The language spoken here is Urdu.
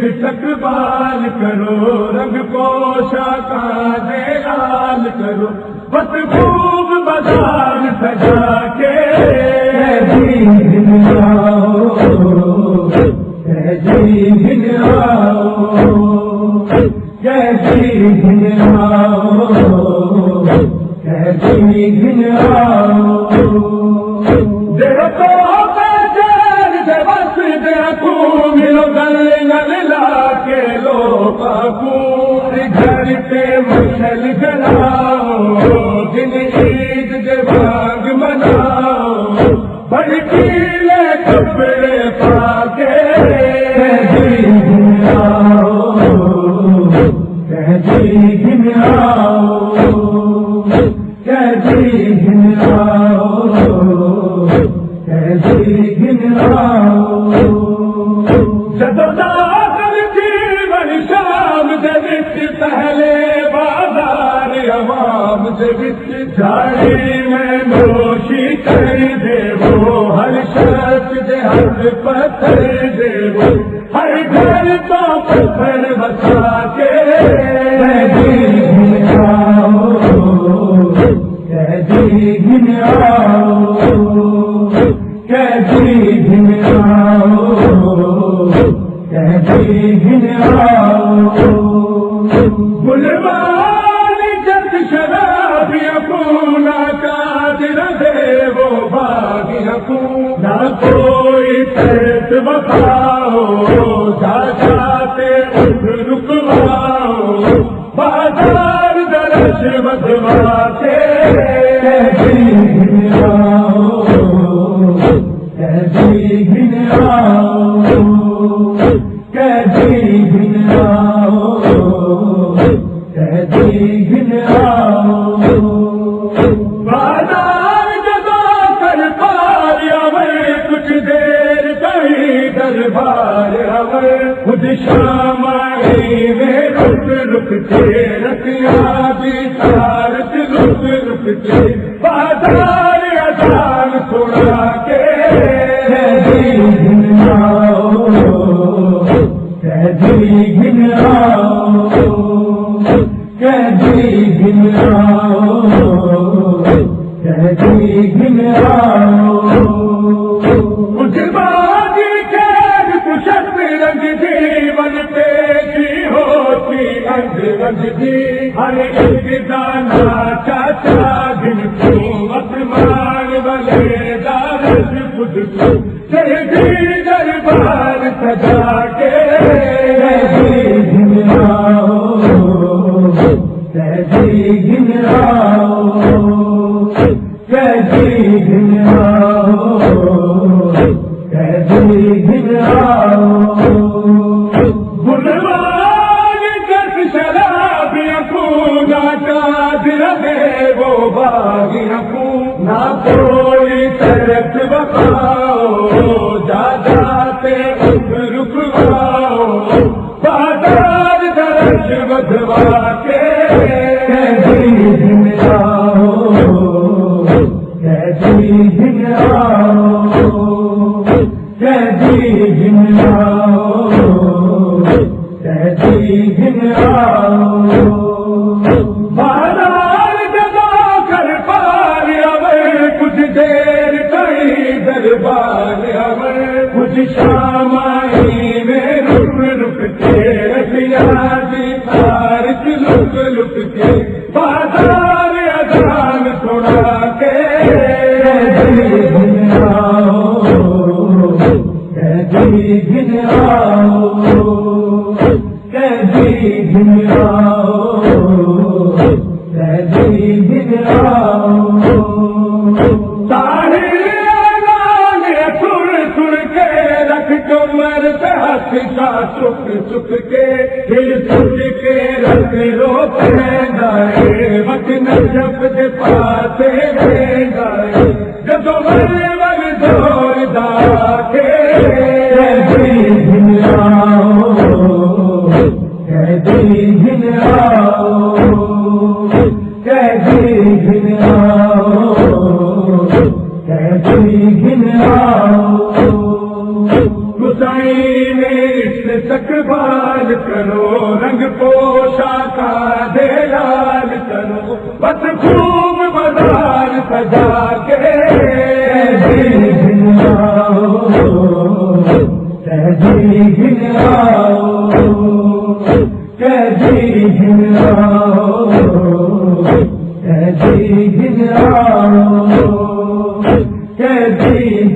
استقبال کرو رنگ پوشا کا دیلال کرو بس خوب بازار سجا کے گھر پہ مشل جلاؤ دن عید کے باغ مناؤ بڑی پیلے کپڑے پا کے جھاڑی میں نوشی کر دے وہ ہر شخص دے ہر پتھر دے وہ ہر گھر تو پتھر بچا کے نہ کوئی ترس بتاؤ جاتے رکواؤ بازار درش بدوا کے خود شام آئی میں رک کے رکھیا بھی سارت رک کے بازار اذان سنا کے ہر ایک دانا چاچا دن کو مان والے دارس خود کو دربار سجا کے نہ کوئی ترس بتاؤ جاتے رکواؤ بازار درش بدوا کے کچھ شام آئی میں رک کے رکھیا بھی سارت لک کے بازار اذان سنا کے کا چک چک کے دل ٹوٹ کے رنگ روتے گئے وقت نجف کے پاتے دے گئے جب ور زور دا کے استقبال کرو رنگ پوشا کا دلال کرو بس خوب بازار سجا کے کیسی